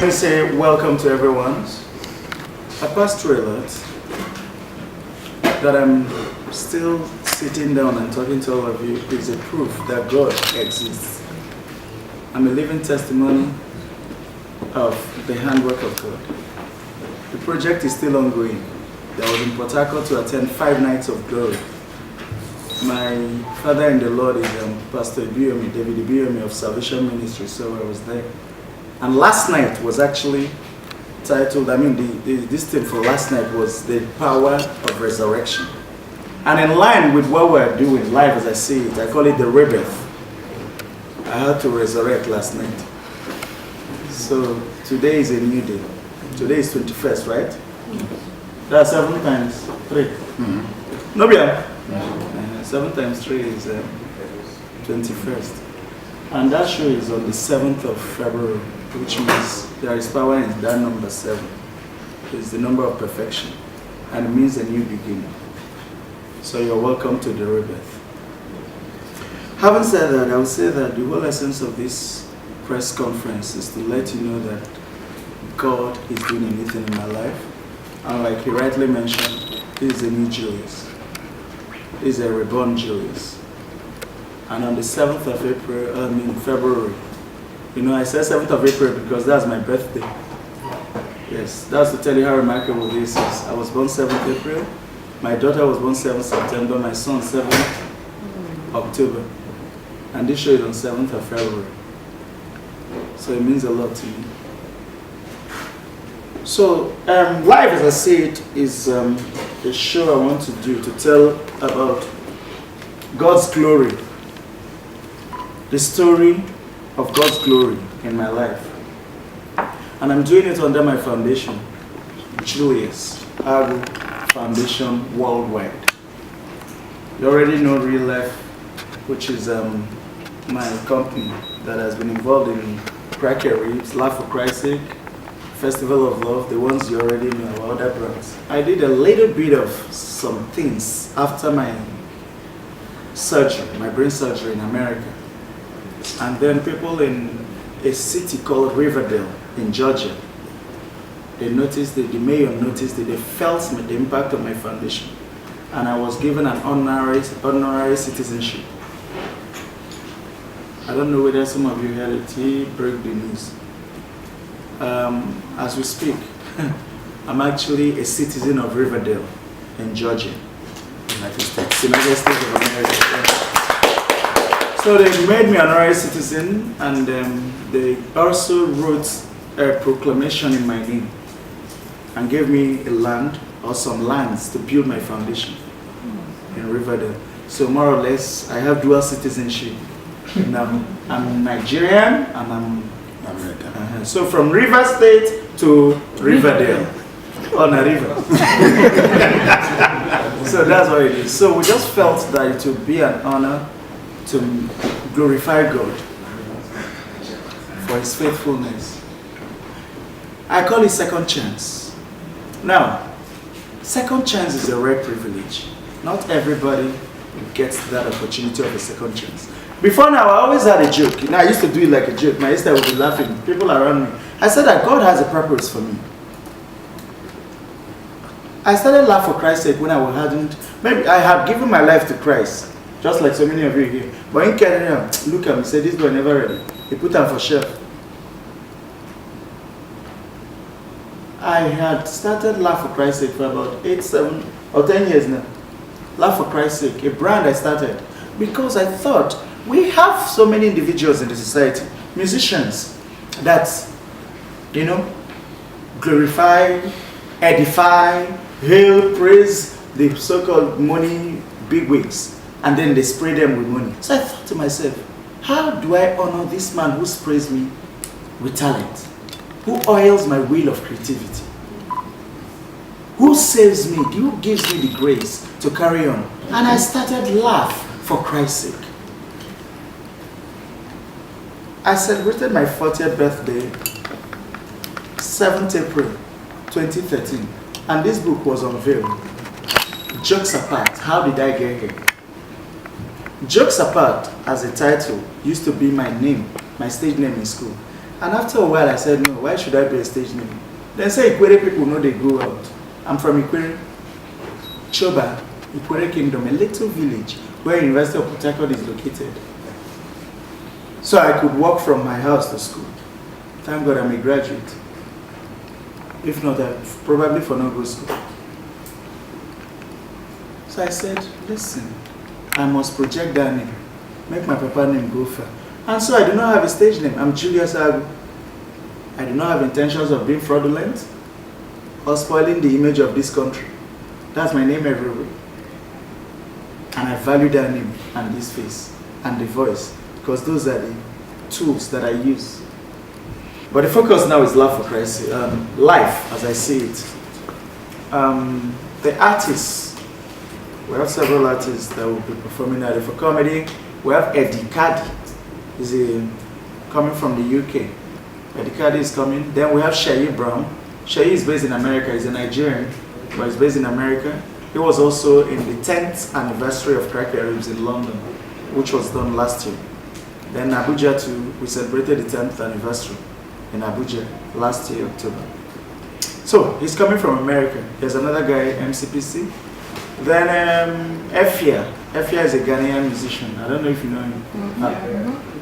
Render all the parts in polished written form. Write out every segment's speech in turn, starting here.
me say welcome to everyone. I passed through a lot. That I'm still sitting down and talking to all of you is a proof that God exists. I'm a living testimony of the handwork of God. The project is still ongoing. I was in Port Harcourt to attend 5 nights of glory. My father in the Lord is Pastor David Ibiomi of Salvation Ministry, so I was there. And last night was actually titled, this thing for last night was the power of resurrection. And in line with what we're doing, live as I see it, I call it the rebirth. I had to resurrect last night. So today is a new day. Today is 21st, right? That's 7 times 3. Mm-hmm. No, yeah. 7 times 3 is 21st. And that show is on the 7th of February, which means there is power in that number 7. It's the number of perfection. And it means a new beginning. So you're welcome to the rebirth. Having said that, I would say that the whole essence of this press conference is to let you know that God is doing anything in my life. And like he rightly mentioned, he is a new Julius. He is a reborn Julius. And on the 7th of February, I said 7th of April because that's my birthday. Yes, that's to tell you how remarkable this is. I was born 7th April. My daughter was born 7th September. My son 7th October. And this show is on 7th of February. So it means a lot to me. So, live as I see it is a show I want to do to tell about God's glory. The story of God's glory in my life. And I'm doing it under my foundation, Julius Agwu Foundation Worldwide. You already know Real Life, which is my company that has been involved in Cracker Reefs, Laugh for Christ's Sake, Festival of Love, the ones you already know about other brands. I did a little bit of some things after my surgery, my brain surgery in America. And then people in a city called Riverdale in Georgia, they noticed it, the mayor noticed it, they felt the impact of my foundation. And I was given an honorary citizenship. I don't know whether some of you heard it, he broke the news. As we speak, I'm actually a citizen of Riverdale in Georgia, United States of America. So they made me an honorary citizen, and they also wrote a proclamation in my name and gave me a land or some lands to build my foundation in Riverdale. So more or less, I have dual citizenship. Now, I'm Nigerian and I'm American. So from River State to Riverdale on a river. So that's what it is. So we just felt that it would be an honor to glorify God for his faithfulness. I call it second chance. Now, second chance is a rare privilege. Not everybody gets that opportunity of a second chance. Before now, I always had a joke. I used to do it like a joke. My sister would be laughing. People around me. I said that God has a purpose for me. I started Laugh for Christ's Sake when maybe I had given my life to Christ, just like so many of you here. But in Kenya, look at me, say this boy never ready. He put on for shelf. I had started Laugh for Christ's Sake for about 8, 7, or 10 years now. Laugh for Christ's Sake, a brand I started because I thought we have so many individuals in the society, musicians, that, glorify, edify, hail, praise the so-called money bigwigs, and then they spray them with money. So I thought to myself, how do I honor this man who sprays me with talent, who oils my wheel of creativity, who saves me, who gives me the grace to carry on? And I started Laugh for Christ's Sake. I celebrated my 40th birthday, 7th April 2013, and this book was unveiled. Jokes Apart, How Did I Get Here? Jokes Apart as a title used to be my name, my stage name in school. And after a while, I said, no, why should I be a stage name? Then say Ikwere people know they go out. I'm from Ikwere, Choba, Ikwere Kingdom, a little village where University of Port Harcourt is located. So I could walk from my house to school. Thank God I'm a graduate. If not, I'd probably for no go school. So I said, listen, I must project that name, make my papa name go far. And so I do not have a stage name. I'm Julius Agwu. I do not have intentions of being fraudulent or spoiling the image of this country. That's my name everywhere. And I value that name and this face and the voice because those are the tools that I use. But the focus now is love for Christ, life as I see it. The artists, we have several artists that will be performing at it. For comedy, we have Eddie Cardi, coming from the UK. Eddie Cardi is coming. Then we have Shayi Brown. Shayi is based in America. He's a Nigerian, but he's based in America. He was also in the 10th anniversary of Cracker Ribs in London, which was done last year. Then Abuja too, we celebrated the 10th anniversary in Abuja last year, October. So he's coming from America. There's another guy, MCPC. Then Efia. Efia is a Ghanaian musician. I don't know if you know him.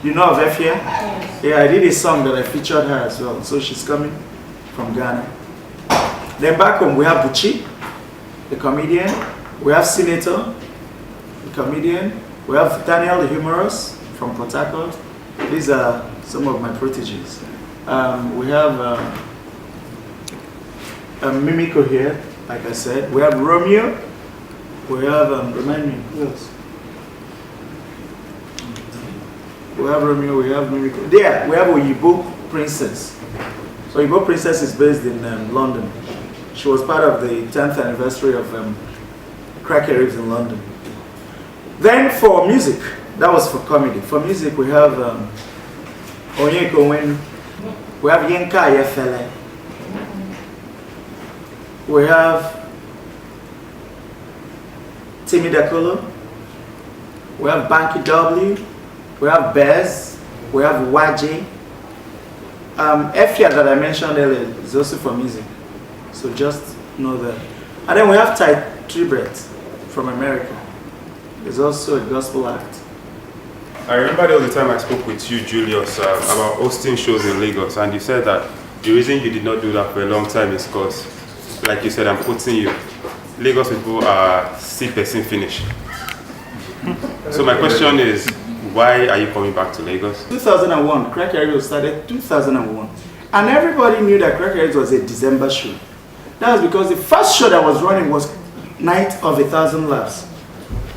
You know of Efia? Yes. Yeah, I did a song that I featured her as well. So she's coming from Ghana. Then back home we have Buchi, the comedian. We have Senator, the comedian. We have Daniel the humorous from Port Harcourt. These are some of my proteges. We have Mimiko here, like I said. We have Romeo. We have, remind me, who else? We have Romeo, we have Mimiko. There, we have Oyibo Princess. So Oyibo Princess is based in London. She was part of the 10th anniversary of Cracker Ribs in London. Then for music, that was for comedy. For music, we have Onyeko Wenu. We have Yenka Ayefele. We have Timmy Dakolo. We have Banky W. We have Bez. We have Waji. Efia that I mentioned earlier is also for music. So just know that. And then we have Ty Tribret from America. He's also a gospel act. I remember the other time I spoke with you, Julius, about hosting shows in Lagos, and you said that the reason you did not do that for a long time is because, like you said, I'm quoting you, Lagos people are see-person finish. So my question is, why are you coming back to Lagos? 2001, Cracker Ribs started 2001. And everybody knew that Cracker Ribs was a December show. That was because the first show that was running was Night of 1,000 Laughs.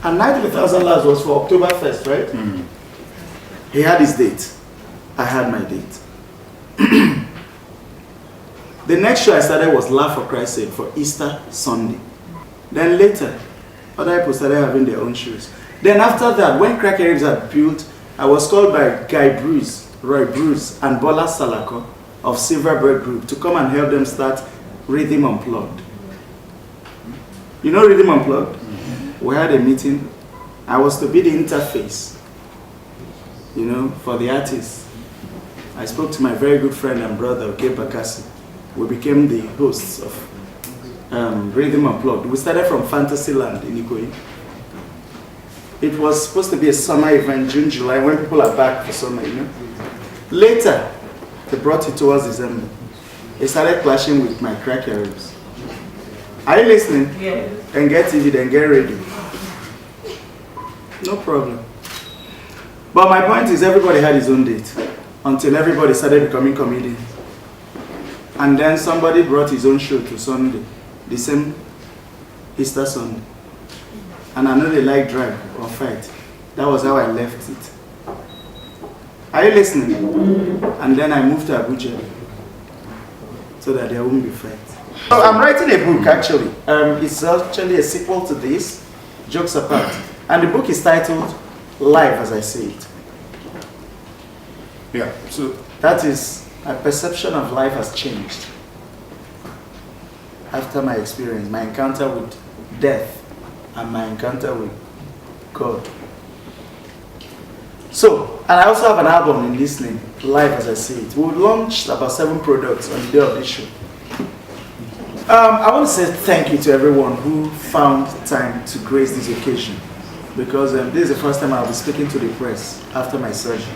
And Night of 1,000 Laughs was for October 1st, right? Mm-hmm. He had his date. I had my date. The next show I started was Laugh for Christ's Sake for Easter Sunday. Then later, other people started having their own shows. Then after that, when Cracker Ribs had built, I was called by Guy Bruce, Roy Bruce, and Bola Salako of Silverbird Group to come and help them start Rhythm Unplugged. You know Rhythm Unplugged? Mm-hmm. We had a meeting. I was to be the interface, you know, for the artists. I spoke to my very good friend and brother, Oke Bakasi. We became the hosts of Rhythm Unplugged. We started from Fantasyland in Ikoyi. It was supposed to be a summer event, June, July, when people are back for summer, you know. Later, they brought it towards December. It started clashing with my Cracker Ribs. Are you listening? Yes. Then get TV, then get ready. No problem. But my point is, everybody had his own date until everybody started becoming comedians. And then somebody brought his own show to Sunday, the same Easter Sunday. And I know they like drag or fight. That was how I left it. Are you listening? And then I moved to Abuja so that there won't be fight. So I'm writing a book actually. It's actually a sequel to this, Jokes Apart. And the book is titled Life as I See It. Yeah. So that is, my perception of life has changed after my experience, my encounter with death and my encounter with God. So, and I also have an album in listening, live as I see it. We'll launch about 7 products on the day of this show. I want to say thank you to everyone who found time to grace this occasion, because this is the first time I'll be speaking to the press after my surgery.